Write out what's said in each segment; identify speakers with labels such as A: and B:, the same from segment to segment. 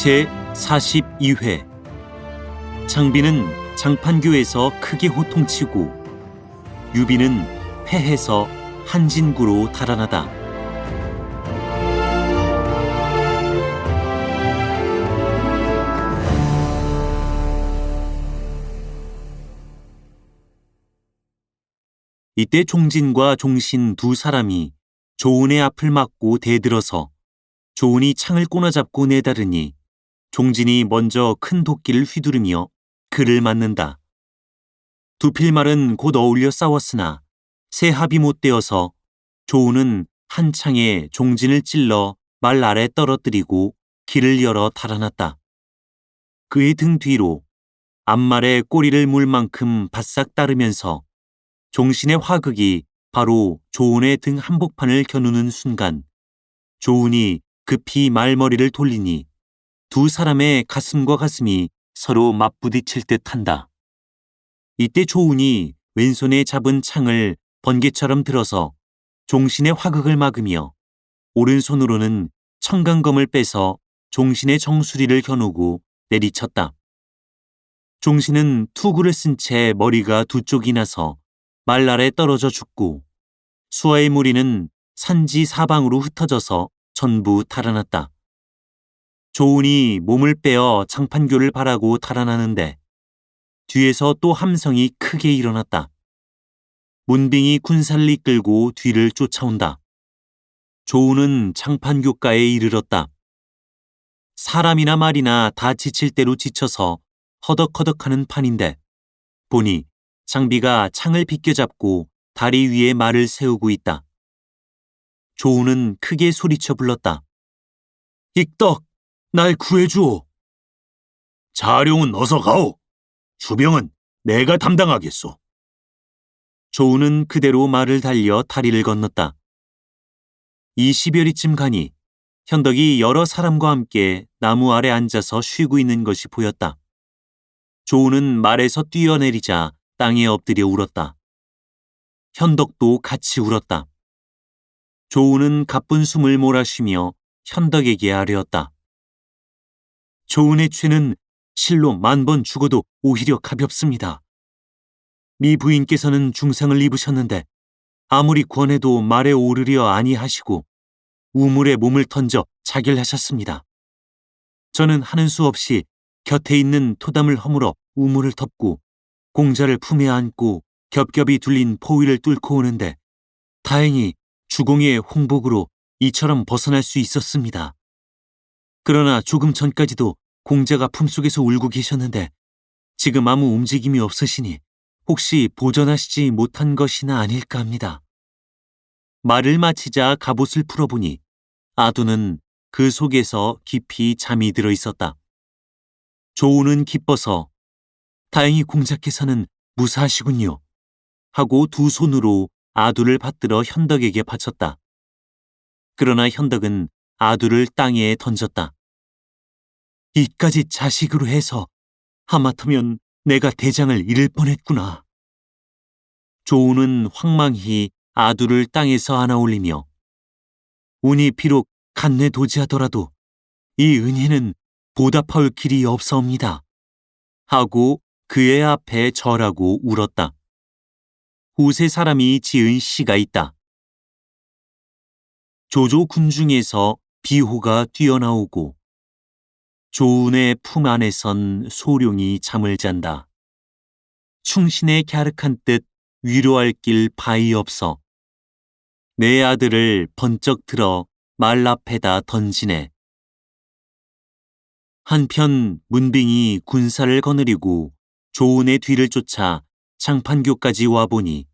A: 제42회 장비는 장판교에서 크게 호통치고 유비는 패해서 한진구로 달아나다. 이때 종진과 종신 두 사람이 조은의 앞을 막고 대들어서 조은이 창을 꼬나잡고 내다르니 종진이 먼저 큰 도끼를 휘두르며 그를 맞는다. 두 필말은 곧 어울려 싸웠으나 새 합이 못 되어서 조은은 한 창에 종진을 찔러 말 아래 떨어뜨리고 길을 열어 달아났다. 그의 등 뒤로 앞말에 꼬리를 물 만큼 바싹 따르면서 종신의 화극이 바로 조은의 등 한복판을 겨누는 순간 조은이 급히 말머리를 돌리니 두 사람의 가슴과 가슴이 서로 맞부딪힐 듯한다. 이때 조은이 왼손에 잡은 창을 번개처럼 들어서 종신의 화극을 막으며 오른손으로는 청강검을 빼서 종신의 정수리를 겨누고 내리쳤다. 종신은 투구를 쓴 채 머리가 두 쪽이 나서 말 아래 떨어져 죽고 수하의 무리는 산지 사방으로 흩어져서 전부 달아났다. 조은이 몸을 빼어 장판교를 바라고 달아나는데 뒤에서 또 함성이 크게 일어났다. 문빙이 군사를 이끌고 뒤를 쫓아온다. 조은은 장판교가에 이르렀다. 사람이나 말이나 다 지칠 대로 지쳐서 허덕허덕하는 판인데 보니 장비가 창을 비껴잡고 다리 위에 말을 세우고 있다. 조은은 크게 소리쳐 불렀다. 익덕, 날 구해주오. 자룡은 어서 가오. 주병은 내가 담당하겠소. 조은은 그대로 말을 달려 다리를 건넜다. 20여리쯤 가니 현덕이 여러 사람과 함께 나무 아래 앉아서 쉬고 있는 것이 보였다. 조은은 말에서 뛰어내리자 땅에 엎드려 울었다. 현덕도 같이 울었다. 조은은 가쁜 숨을 몰아쉬며 현덕에게 아뢰었다. 조은의 죄는 실로 10,000번 죽어도 오히려 가볍습니다. 미 부인께서는 중상을 입으셨는데 아무리 권해도 말에 오르려 아니하시고 우물에 몸을 던져 자결하셨습니다. 저는 하는 수 없이 곁에 있는 토담을 허물어 우물을 덮고 공자를 품에 안고 겹겹이 둘린 포위를 뚫고 오는데 다행히 주공의 홍복으로 이처럼 벗어날 수 있었습니다. 그러나 조금 전까지도 공자가 품속에서 울고 계셨는데 지금 아무 움직임이 없으시니 혹시 보전하시지 못한 것이나 아닐까 합니다. 말을 마치자 갑옷을 풀어보니 아두는 그 속에서 깊이 잠이 들어 있었다. 조은은 기뻐서 다행히 공자께서는 무사하시군요 하고 두 손으로 아두를 받들어 현덕에게 바쳤다. 그러나 현덕은 아두를 땅에 던졌다. 이까지 자식으로 해서 하마터면 내가 대장을 잃을 뻔했구나. 조은은 황망히 아두를 땅에서 안아 올리며 운이 비록 간뇌도지하더라도 이 은혜는 보답할 길이 없사옵니다 하고 그의 앞에 절하고 울었다. 후세 사람이 지은 시가 있다. 조조 군중에서 비호가 뛰어나오고 조은의 품 안에선 소룡이 잠을 잔다. 충신의 갸륵한 뜻 위로할 길 바위 없어 내 아들을 번쩍 들어 말 앞에다 던지네. 한편 문빙이 군사를 거느리고 조은의 뒤를 쫓아 장판교까지 와보니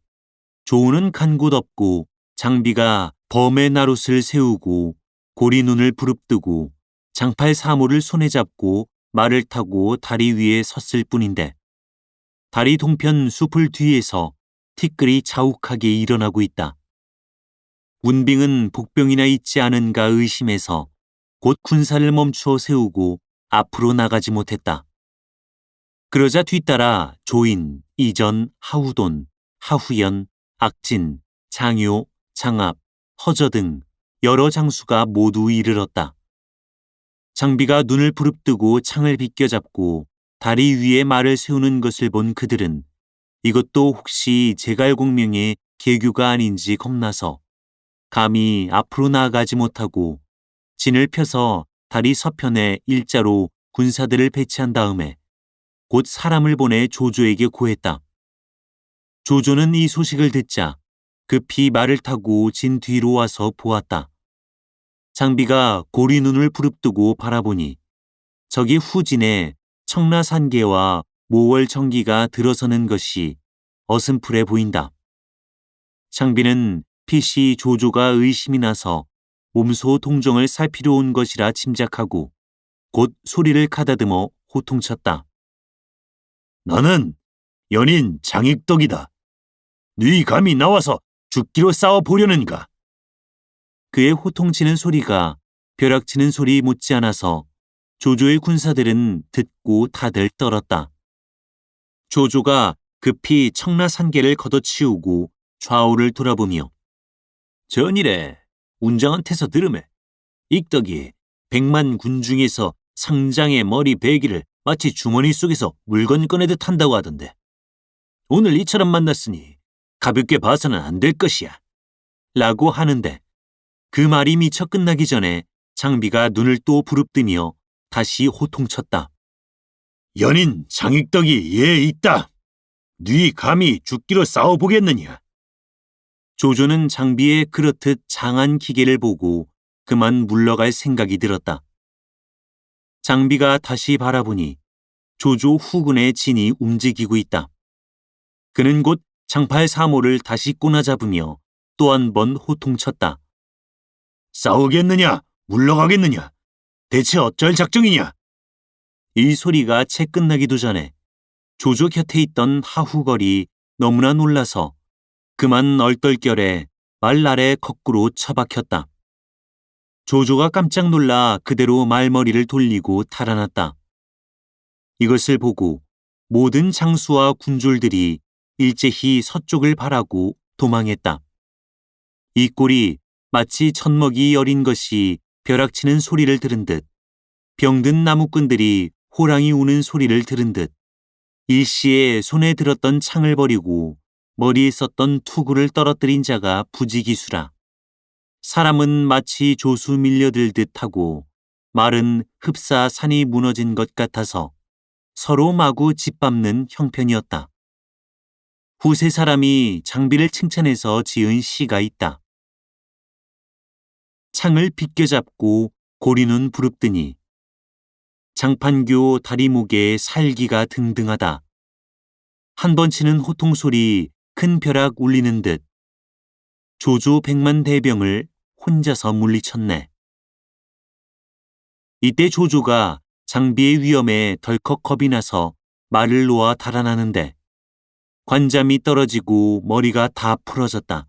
A: 조은은 간 곳 없고 장비가 범의 나룻을 세우고 고리눈을 부릅뜨고 장팔 사모를 손에 잡고 말을 타고 다리 위에 섰을 뿐인데 다리 동편 숲을 뒤에서 티끌이 자욱하게 일어나고 있다. 문빙은 복병이나 있지 않은가 의심해서 곧 군사를 멈추어 세우고 앞으로 나가지 못했다. 그러자 뒤따라 조인, 이전, 하후돈, 하후연, 악진, 장요, 장압, 허저 등 여러 장수가 모두 이르렀다. 장비가 눈을 부릅뜨고 창을 비껴잡고 다리 위에 말을 세우는 것을 본 그들은 이것도 혹시 제갈공명의 계규가 아닌지 겁나서 감히 앞으로 나아가지 못하고 진을 펴서 다리 서편에 일자로 군사들을 배치한 다음에 곧 사람을 보내 조조에게 고했다. 조조는 이 소식을 듣자 급히 말을 타고 진 뒤로 와서 보았다. 장비가 고리 눈을 부릅뜨고 바라보니 저기 후진에 청라산계와 모월청기가 들어서는 것이 어슴풀해 보인다. 장비는 필시 조조가 의심이 나서 몸소 동정을 살피러 온 것이라 짐작하고 곧 소리를 가다듬어 호통쳤다. 너는 연인 장익덕이다. 네 감히 나와서 죽기로 싸워보려는가? 그의 호통치는 소리가 벼락치는 소리 못지않아서 조조의 군사들은 듣고 다들 떨었다. 조조가 급히 청라산계를 걷어치우고 좌우를 돌아보며 전일에 운장한테서 들으매 익덕이 100만 군 중에서 상장의 머리 베기를 마치 주머니 속에서 물건 꺼내듯 한다고 하던데 오늘 이처럼 만났으니 가볍게 봐서는 안 될 것이야 라고 하는데 그 말이 미처 끝나기 전에 장비가 눈을 또 부릅뜨며 다시 호통쳤다. 연인 장익덕이 얘 있다. 네 감히 죽기로 싸워보겠느냐. 조조는 장비의 그렇듯 장한 기계를 보고 그만 물러갈 생각이 들었다. 장비가 다시 바라보니 조조 후군의 진이 움직이고 있다. 그는 곧 장팔 사모를 다시 꼬나잡으며 또 한 번 호통쳤다. 싸우겠느냐? 물러가겠느냐? 대체 어쩔 작정이냐? 이 소리가 채 끝나기도 전에 조조 곁에 있던 하후걸이 너무나 놀라서 그만 얼떨결에 말 아래 거꾸로 처박혔다. 조조가 깜짝 놀라 그대로 말머리를 돌리고 달아났다. 이것을 보고 모든 장수와 군졸들이 일제히 서쪽을 바라고 도망했다. 이 꼴이 마치 젖먹이 여린 것이 벼락치는 소리를 들은 듯 병든 나무꾼들이 호랑이 우는 소리를 들은 듯 일시에 손에 들었던 창을 버리고 머리에 썼던 투구를 떨어뜨린 자가 부지기수라. 사람은 마치 조수 밀려들듯 하고 말은 흡사 산이 무너진 것 같아서 서로 마구 짓밟는 형편이었다. 후세 사람이 장비를 칭찬해서 지은 시가 있다. 창을 비껴잡고 고리는 부릅뜨니 장판교 다리목에 살기가 등등하다. 한 번 치는 호통소리 큰 벼락 울리는 듯 조조 100만 대병을 혼자서 물리쳤네. 이때 조조가 장비의 위험에 덜컥 겁이 나서 말을 놓아 달아나는데 관잠이 떨어지고 머리가 다 풀어졌다.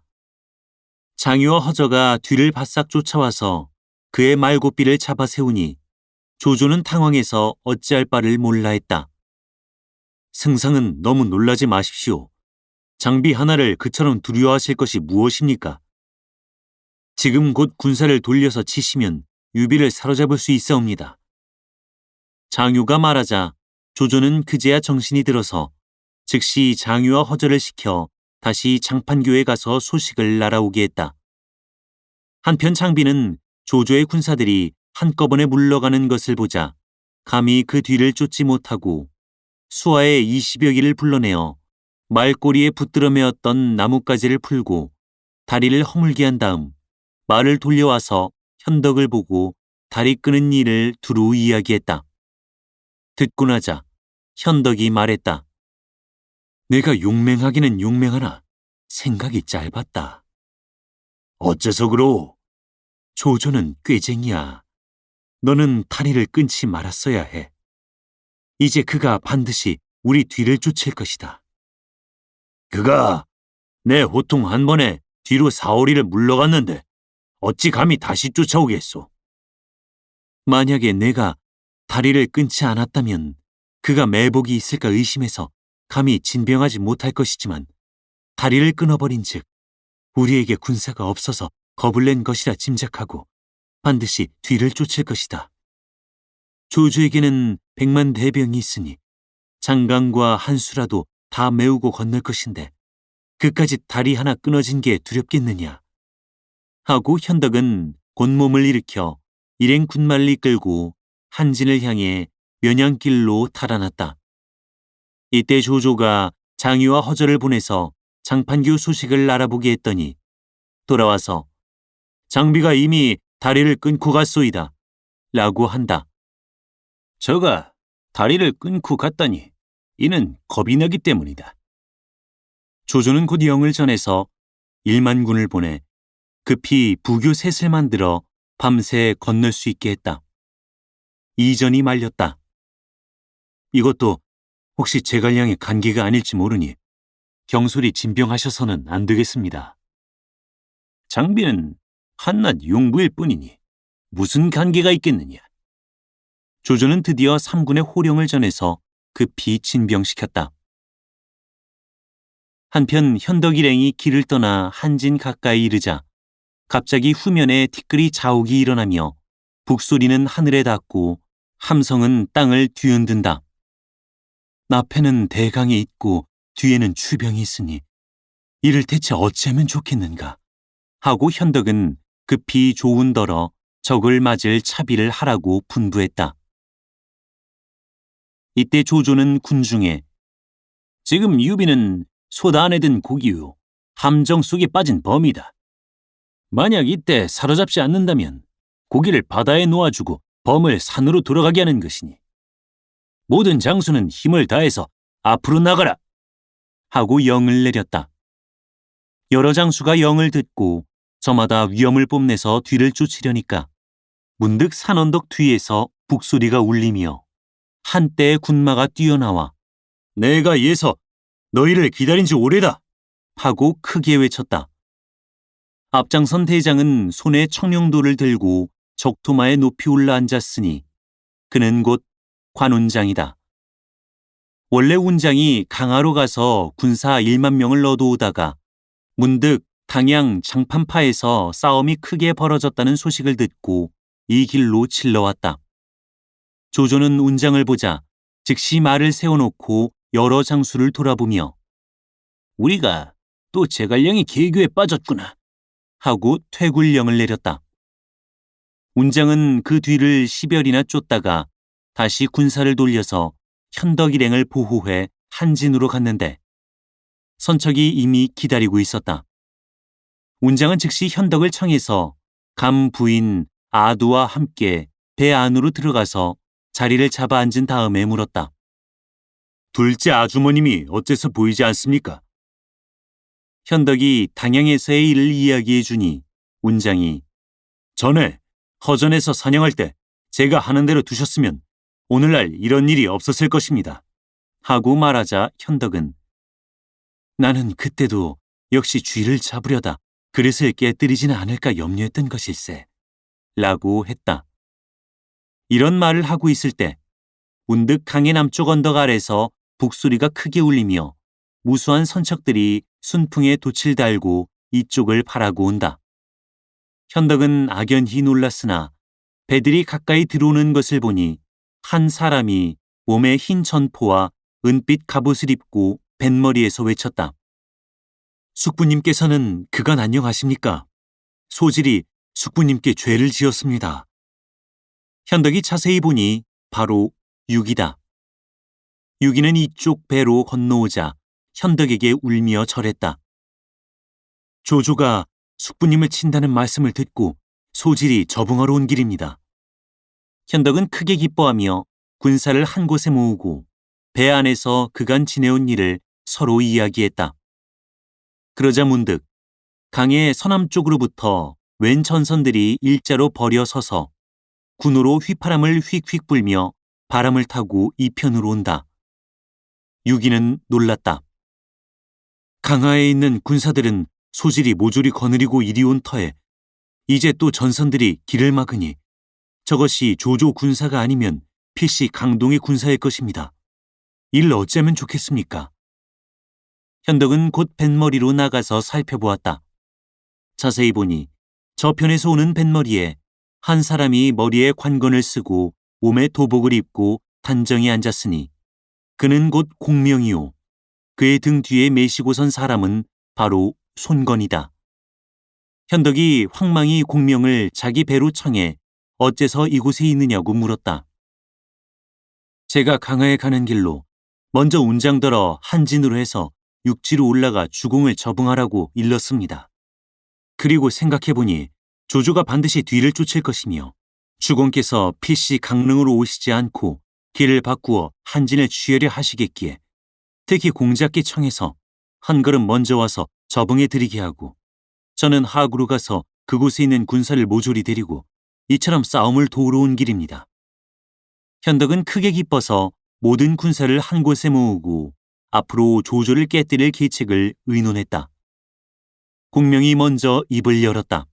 A: 장유와 허저가 뒤를 바싹 쫓아와서 그의 말고삐를 잡아 세우니 조조는 당황해서 어찌할 바를 몰라 했다. 승상은 너무 놀라지 마십시오. 장비 하나를 그처럼 두려워하실 것이 무엇입니까? 지금 곧 군사를 돌려서 치시면 유비를 사로잡을 수 있사옵니다. 장유가 말하자 조조는 그제야 정신이 들어서 즉시 장유와 허저를 시켜 다시 장판교에 가서 소식을 날아오게 했다. 한편 장비는 조조의 군사들이 한꺼번에 물러가는 것을 보자 감히 그 뒤를 쫓지 못하고 수하의 20여 기를 불러내어 말꼬리에 붙들어 매었던 나뭇가지를 풀고 다리를 허물게 한 다음 말을 돌려와서 현덕을 보고 다리 끄는 일을 두루 이야기했다. 듣고 나자 현덕이 말했다. 내가 용맹하기는 용맹하나 생각이 짧았다. 어째서 그러? 조조는 꾀쟁이야. 너는 다리를 끊지 말았어야 해. 이제 그가 반드시 우리 뒤를 쫓을 것이다. 그가 내 호통 한 번에 뒤로 사오리를 물러갔는데 어찌 감히 다시 쫓아오겠소? 만약에 내가 다리를 끊지 않았다면 그가 매복이 있을까 의심해서 감히 진병하지 못할 것이지만 다리를 끊어버린 즉 우리에게 군사가 없어서 겁을 낸 것이라 짐작하고 반드시 뒤를 쫓을 것이다. 조조에게는 100만 대병이 있으니 장강과 한수라도 다 메우고 건널 것인데 그까짓 다리 하나 끊어진 게 두렵겠느냐. 하고 현덕은 곤몸을 일으켜 일행 군말리 끌고 한진을 향해 면양길로 달아났다. 이때 조조가 장유와 허저를 보내서 장판규 소식을 알아보게 했더니 돌아와서 장비가 이미 다리를 끊고 갔소이다 라고 한다. 저가 다리를 끊고 갔다니 이는 겁이 나기 때문이다. 조조는 곧 영을 전해서 1만 군을 보내 급히 부교 셋을 만들어 밤새 건널 수 있게 했다. 이전이 말렸다. 이것도 혹시 제갈량의 간계가 아닐지 모르니 경솔히 진병하셔서는 안 되겠습니다. 장비는 한낱 용부일 뿐이니 무슨 간계가 있겠느냐. 조조는 드디어 3군의 호령을 전해서 급히 진병시켰다. 한편 현덕 일행이 길을 떠나 한진 가까이 이르자 갑자기 후면에 티끌이 자욱이 일어나며 북소리는 하늘에 닿고 함성은 땅을 뒤흔든다. 앞에는 대강이 있고 뒤에는 추병이 있으니 이를 대체 어찌하면 좋겠는가 하고 현덕은 급히 조운더러 적을 맞을 차비를 하라고 분부했다. 이때 조조는 군중에 지금 유비는 솥 안에 든 고기요 함정 속에 빠진 범이다. 만약 이때 사로잡지 않는다면 고기를 바다에 놓아주고 범을 산으로 돌아가게 하는 것이니 모든 장수는 힘을 다해서 앞으로 나가라 하고 영을 내렸다. 여러 장수가 영을 듣고 저마다 위엄을 뽐내서 뒤를 쫓으려니까 문득 산언덕 뒤에서 북소리가 울리며 한때의 군마가 뛰어나와 내가 예서 너희를 기다린 지 오래다 하고 크게 외쳤다. 앞장선 대장은 손에 청룡도를 들고 적토마에 높이 올라앉았으니 그는 곧 관운장이다. 원래 운장이 강화로 가서 군사 1만 명을 얻어오다가 문득 당양 장판파에서 싸움이 크게 벌어졌다는 소식을 듣고 이 길로 질러왔다. 조조는 운장을 보자 즉시 말을 세워놓고 여러 장수를 돌아보며 우리가 또 제갈량이 계교에 빠졌구나 하고 퇴굴령을 내렸다. 운장은 그 뒤를 10여리나 쫓다가 다시 군사를 돌려서 현덕 일행을 보호해 한진으로 갔는데 선척이 이미 기다리고 있었다. 운장은 즉시 현덕을 청해서 감 부인 아두와 함께 배 안으로 들어가서 자리를 잡아 앉은 다음에 물었다. 둘째 아주머님이 어째서 보이지 않습니까? 현덕이 당양에서의 일을 이야기해 주니 운장이 전에 허전에서 사냥할 때 제가 하는 대로 두셨으면 오늘날 이런 일이 없었을 것입니다. 하고 말하자 현덕은 나는 그때도 역시 쥐를 잡으려다 그릇을 깨뜨리지는 않을까 염려했던 것일세 라고 했다. 이런 말을 하고 있을 때 문득 강의 남쪽 언덕 아래서 북소리가 크게 울리며 무수한 선척들이 순풍에 돛을 달고 이쪽을 바라고 온다. 현덕은 악연히 놀랐으나 배들이 가까이 들어오는 것을 보니 한 사람이 몸에 흰 전포와 은빛 갑옷을 입고 뱃머리에서 외쳤다. 숙부님께서는 그간 안녕하십니까? 소질이 숙부님께 죄를 지었습니다. 현덕이 자세히 보니 바로 유기다. 유기는 이쪽 배로 건너오자 현덕에게 울며 절했다. 조조가 숙부님을 친다는 말씀을 듣고 소질이 저붕하러 온 길입니다. 현덕은 크게 기뻐하며 군사를 한 곳에 모으고 배 안에서 그간 지내온 일을 서로 이야기했다. 그러자 문득 강의 서남쪽으로부터 웬 전선들이 일자로 버려 서서 군으로 휘파람을 휙휙 불며 바람을 타고 이편으로 온다. 유기는 놀랐다. 강하에 있는 군사들은 소질이 모조리 거느리고 이리 온 터에 이제 또 전선들이 길을 막으니 저것이 조조 군사가 아니면 필시 강동의 군사일 것입니다. 이를 어찌하면 좋겠습니까? 현덕은 곧 뱃머리로 나가서 살펴보았다. 자세히 보니 저편에서 오는 뱃머리에 한 사람이 머리에 관건을 쓰고 몸에 도복을 입고 단정히 앉았으니 그는 곧 공명이요. 그의 등 뒤에 메시고 선 사람은 바로 손건이다. 현덕이 황망히 공명을 자기 배로 청해 어째서 이곳에 있느냐고 물었다. 제가 강화에 가는 길로 먼저 운장더러 한진으로 해서 육지로 올라가 주공을 접응하라고 일렀습니다. 그리고 생각해보니 조조가 반드시 뒤를 쫓을 것이며 주공께서 필시 강릉으로 오시지 않고 길을 바꾸어 한진을 취하려 하시겠기에 특히 공자께 청해서 한 걸음 먼저 와서 접응해 드리게 하고 저는 하구로 가서 그곳에 있는 군사를 모조리 데리고 이처럼 싸움을 도우러 온 길입니다. 현덕은 크게 기뻐서 모든 군사를 한 곳에 모으고 앞으로 조조를 깨뜨릴 계책을 의논했다. 공명이 먼저 입을 열었다.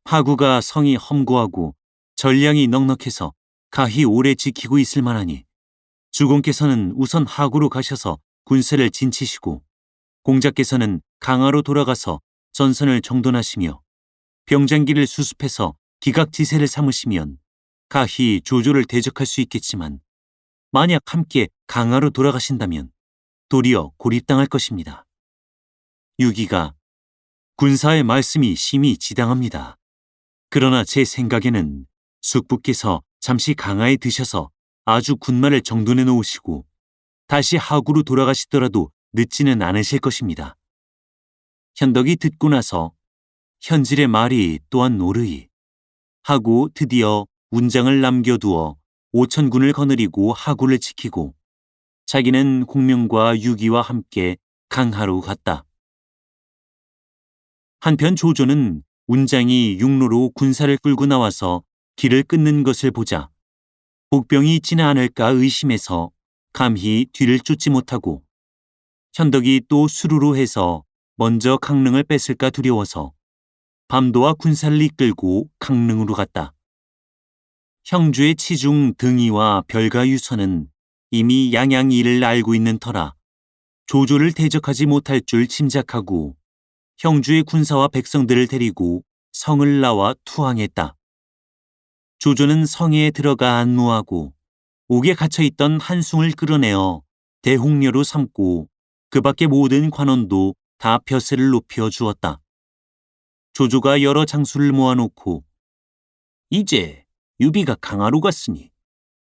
A: 하구가 성이 험고하고 전량이 넉넉해서 가히 오래 지키고 있을 만하니 주공께서는 우선 하구로 가셔서 군사를 진치시고 공자께서는 강화로 돌아가서 전선을 정돈하시며 병장기를 수습해서 기각지세를 삼으시면 가히 조조를 대적할 수 있겠지만 만약 함께 강화로 돌아가신다면 도리어 고립당할 것입니다. 유기가 군사의 말씀이 심히 지당합니다. 그러나 제 생각에는 숙부께서 잠시 강화에 드셔서 아주 군마를 정돈해 놓으시고 다시 하구로 돌아가시더라도 늦지는 않으실 것입니다. 현덕이 듣고 나서 현질의 말이 또한 옳으이 하고 드디어 운장을 남겨두어 5,000군을 거느리고 하구를 지키고 자기는 공명과 유기와 함께 강하로 갔다. 한편 조조는 운장이 육로로 군사를 끌고 나와서 길을 끊는 것을 보자 복병이 있지는 않을까 의심해서 감히 뒤를 쫓지 못하고 현덕이 또 수루로 해서 먼저 강릉을 뺏을까 두려워서 밤도와 군사를 이끌고 강릉으로 갔다. 형주의 치중 등이와 별가유서는 이미 양양 일을 알고 있는 터라 조조를 대적하지 못할 줄 짐작하고 형주의 군사와 백성들을 데리고 성을 나와 투항했다. 조조는 성에 들어가 안무하고 옥에 갇혀있던 한숭을 끌어내어 대홍려로 삼고 그 밖의 모든 관원도 다 벼슬을 높여 주었다. 조조가 여러 장수를 모아놓고 이제 유비가 강화로 갔으니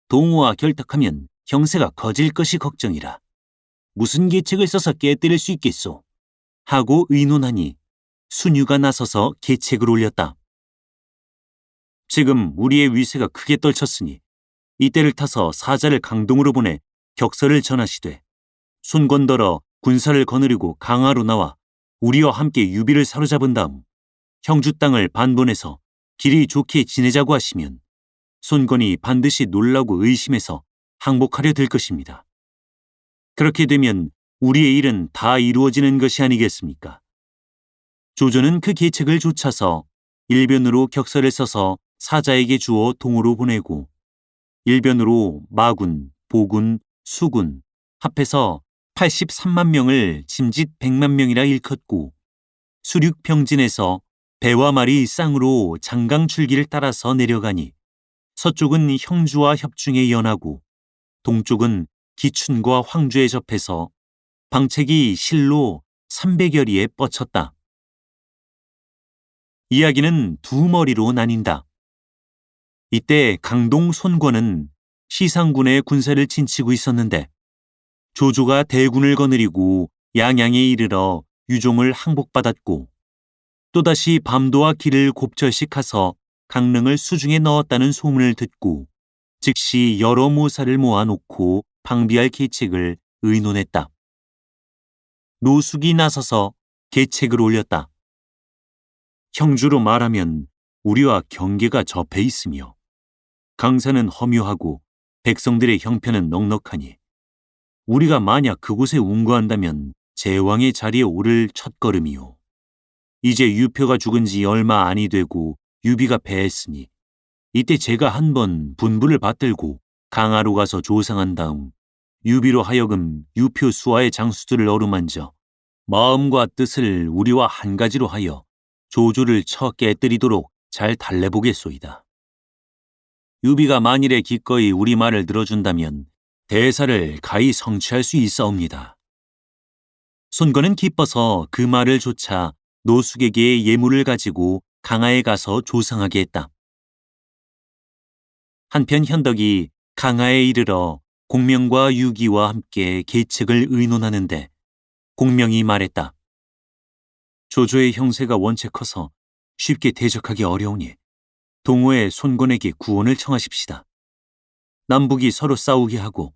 A: 동호와 결탁하면 형세가 거질 것이 걱정이라 무슨 계책을 써서 깨뜨릴 수 있겠소 하고 의논하니 순유가 나서서 계책을 올렸다. 지금 우리의 위세가 크게 떨쳤으니 이때를 타서 사자를 강동으로 보내 격서를 전하시되 손건더러 군사를 거느리고 강화로 나와 우리와 함께 유비를 사로잡은 다음 형주 땅을 반본해서 길이 좋게 지내자고 하시면 손건이 반드시 놀라고 의심해서 항복하려 될 것입니다. 그렇게 되면 우리의 일은 다 이루어지는 것이 아니겠습니까? 조조는 그 계책을 좇아서 일변으로 격서를 써서 사자에게 주어 동으로 보내고 일변으로 마군, 보군, 수군 합해서 83만 명을 짐짓 100만 명이라 일컫고 수륙병진에서 배와 말이 쌍으로 장강줄기를 따라서 내려가니 서쪽은 형주와 협중에 연하고 동쪽은 기춘과 황주에 접해서 방책이 실로 300여리에 뻗쳤다. 이야기는 두 머리로 나뉜다. 이때 강동 손권은 시상군의 군사를 진치고 있었는데 조조가 대군을 거느리고 양양에 이르러 유종을 항복받았고 또다시 밤도와 길을 곱절씩 가서 강릉을 수중에 넣었다는 소문을 듣고 즉시 여러 모사를 모아놓고 방비할 계책을 의논했다. 노숙이 나서서 계책을 올렸다. 형주로 말하면 우리와 경계가 접해 있으며 강사는 험유하고 백성들의 형편은 넉넉하니 우리가 만약 그곳에 운거한다면 제왕의 자리에 오를 첫걸음이요. 이제 유표가 죽은 지 얼마 아니 되고 유비가 패했으니 이때 제가 한번 분부를 받들고 강화로 가서 조상한 다음 유비로 하여금 유표 수하의 장수들을 어루만져 마음과 뜻을 우리와 한 가지로 하여 조조를 쳐 깨뜨리도록 잘 달래보겠소이다. 유비가 만일에 기꺼이 우리 말을 들어준다면 대사를 가히 성취할 수 있사옵니다. 손권은 기뻐서 그 말을 조차 노숙에게 예물을 가지고 강하에 가서 조상하게 했다. 한편 현덕이 강하에 이르러 공명과 유기와 함께 계책을 의논하는데 공명이 말했다. 조조의 형세가 원체 커서 쉽게 대적하기 어려우니 동호의 손권에게 구원을 청하십시다. 남북이 서로 싸우게 하고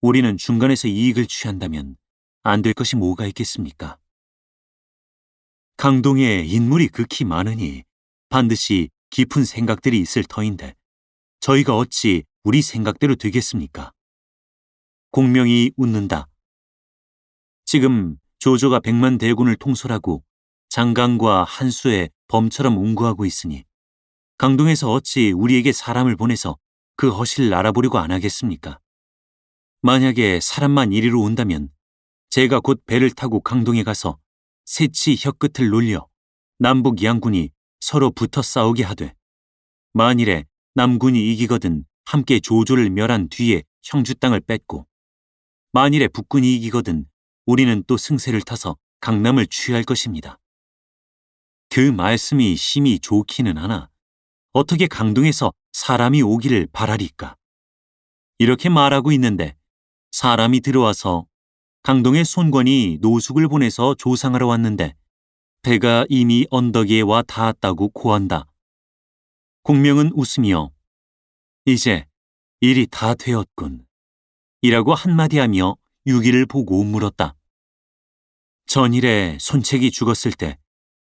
A: 우리는 중간에서 이익을 취한다면 안 될 것이 뭐가 있겠습니까? 강동에 인물이 극히 많으니 반드시 깊은 생각들이 있을 터인데 저희가 어찌 우리 생각대로 되겠습니까? 공명이 웃는다. 지금 조조가 100만 대군을 통솔하고 장강과 한수에 범처럼 운구하고 있으니 강동에서 어찌 우리에게 사람을 보내서 그 허실을 알아보려고 안 하겠습니까? 만약에 사람만 이리로 온다면 제가 곧 배를 타고 강동에 가서 새치 혀끝을 놀려 남북 양군이 서로 붙어 싸우게 하되 만일에 남군이 이기거든 함께 조조를 멸한 뒤에 형주 땅을 뺏고 만일에 북군이 이기거든 우리는 또 승세를 타서 강남을 취할 것입니다. 그 말씀이 심히 좋기는 하나 어떻게 강동에서 사람이 오기를 바라리까? 이렇게 말하고 있는데 사람이 들어와서 강동의 손권이 노숙을 보내서 조상하러 왔는데 배가 이미 언덕에 와 닿았다고 고한다. 공명은 웃으며 이제 일이 다 되었군 이라고 한마디 하며 유기를 보고 물었다. 전일에 손책이 죽었을 때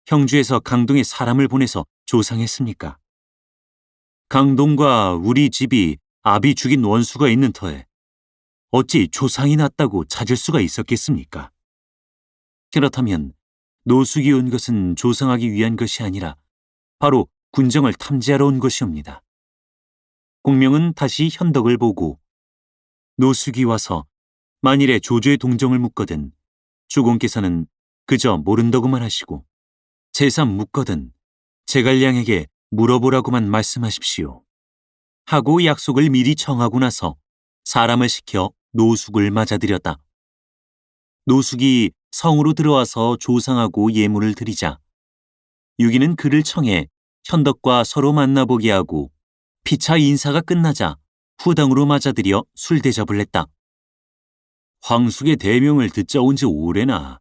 A: 형주에서 강동에 사람을 보내서 조상했습니까? 강동과 우리 집이 아비 죽인 원수가 있는 터에 어찌 조상이 났다고 찾을 수가 있었겠습니까? 그렇다면 노숙이 온 것은 조상하기 위한 것이 아니라 바로 군정을 탐지하러 온 것이옵니다. 공명은 다시 현덕을 보고 노숙이 와서 만일에 조조의 동정을 묻거든 주공께서는 그저 모른다고만 하시고 제삼 묻거든 제갈량에게 물어보라고만 말씀하십시오. 하고 약속을 미리 청하고 나서 사람을 시켜 노숙을 맞아들였다. 노숙이 성으로 들어와서 조상하고 예물을 드리자 유기는 그를 청해 현덕과 서로 만나보게 하고 피차 인사가 끝나자 후당으로 맞아들여 술 대접을 했다. 황숙의 대명을 듣자 온 지 오래나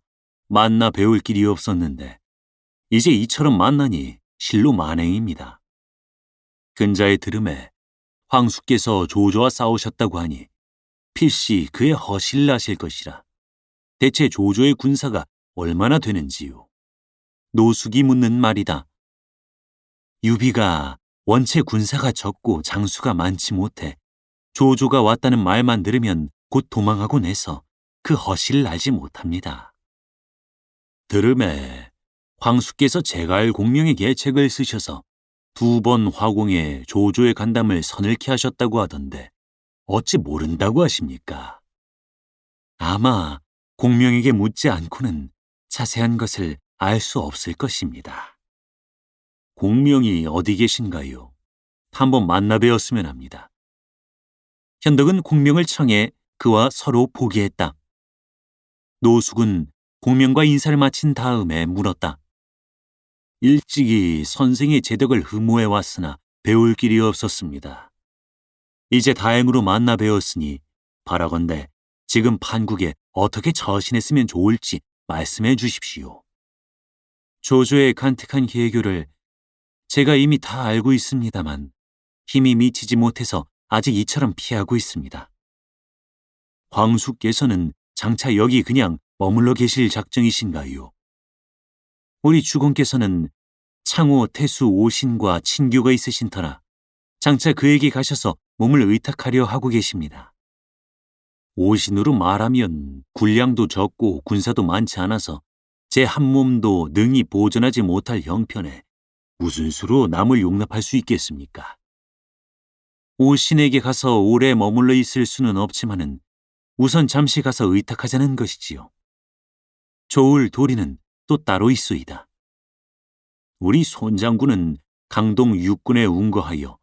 A: 만나 배울 길이 없었는데 이제 이처럼 만나니 실로 만행입니다. 근자의 들음에 황숙께서 조조와 싸우셨다고 하니 필시 그의 허실을 아실 것이라. 대체 조조의 군사가 얼마나 되는지요? 노숙이 묻는 말이다. 유비가 원체 군사가 적고 장수가 많지 못해 조조가 왔다는 말만 들으면 곧 도망하곤 해서 그 허실을 알지 못합니다. 들음에 황숙께서 제갈 공명의 계책을 쓰셔서 2번 화공에 조조의 간담을 서늘케 하셨다고 하던데 어찌 모른다고 하십니까? 아마 공명에게 묻지 않고는 자세한 것을 알 수 없을 것입니다. 공명이 어디 계신가요? 한번 만나 뵈었으면 합니다. 현덕은 공명을 청해 그와 서로 보게 했다. 노숙은 공명과 인사를 마친 다음에 물었다. 일찍이 선생의 제덕을 흠모해 왔으나 배울 길이 없었습니다. 이제 다행으로 만나 뵈었으니 바라건대 지금 판국에 어떻게 처신했으면 좋을지 말씀해 주십시오. 조조의 간택한 계교를 제가 이미 다 알고 있습니다만 힘이 미치지 못해서 아직 이처럼 피하고 있습니다. 황숙께서는 장차 여기 그냥 머물러 계실 작정이신가요? 우리 주공께서는 창호, 태수, 오신과 친교가 있으신 터라 장차 그에게 가셔서 몸을 의탁하려 하고 계십니다. 오신으로 말하면 군량도 적고 군사도 많지 않아서 제 한 몸도 능히 보존하지 못할 형편에 무슨 수로 남을 용납할 수 있겠습니까? 오신에게 가서 오래 머물러 있을 수는 없지만은 우선 잠시 가서 의탁하자는 것이지요. 좋을 도리는 또 따로 있소이다. 우리 손장군은 강동 육군에 운거하여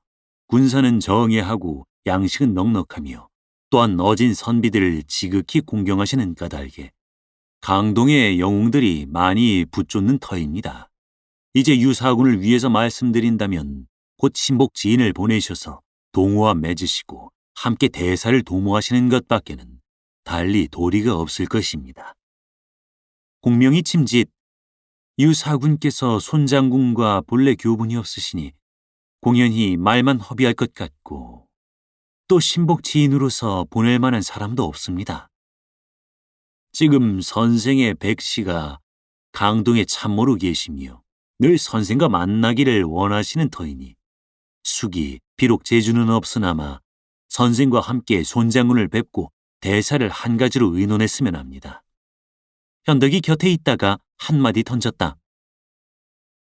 A: 군사는 정예하고 양식은 넉넉하며 또한 어진 선비들을 지극히 공경하시는 까닭에 강동의 영웅들이 많이 붙쫓는 터입니다. 이제 유사군을 위해서 말씀드린다면 곧 신복 지인을 보내셔서 동호와 맺으시고 함께 대사를 도모하시는 것밖에는 달리 도리가 없을 것입니다. 공명이 침짓, 유사군께서 손장군과 본래 교분이 없으시니 공연히 말만 허비할 것 같고 또 신복 지인으로서 보낼 만한 사람도 없습니다. 지금 선생의 백씨가 강동에 참모로 계시며 늘 선생과 만나기를 원하시는 터이니 숙이 비록 재주는 없으나마 선생과 함께 손장군을 뵙고 대사를 한 가지로 의논했으면 합니다. 현덕이 곁에 있다가 한마디 던졌다.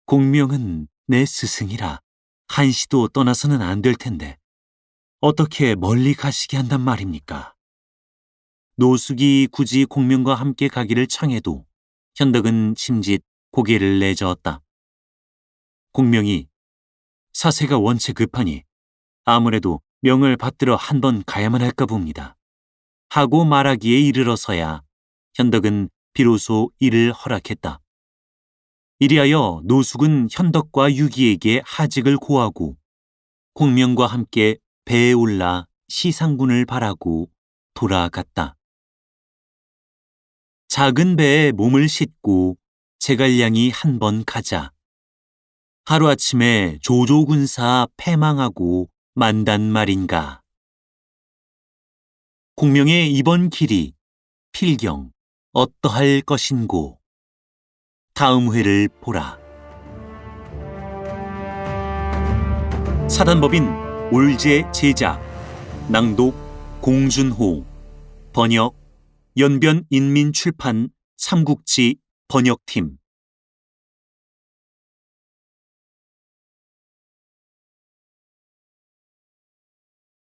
A: 공명은 내 스승이라 한시도 떠나서는 안 될 텐데 어떻게 멀리 가시게 한단 말입니까? 노숙이 굳이 공명과 함께 가기를 청해도 현덕은 심짓 고개를 내저었다. 공명이 사세가 원체 급하니 아무래도 명을 받들어 한번 가야만 할까 봅니다. 하고 말하기에 이르러서야 현덕은 비로소 이를 허락했다. 이리하여 노숙은 현덕과 유기에게 하직을 고하고 공명과 함께 배에 올라 시상군을 바라고 돌아갔다. 작은 배에 몸을 싣고 제갈량이 한 번 가자. 하루아침에 조조군사 패망하고 만단 말인가. 공명의 이번 길이 필경 어떠할 것인고. 다음 회를 보라. 사단법인 올제 제작, 낭독 공준호, 번역 연변인민출판 삼국지 번역팀.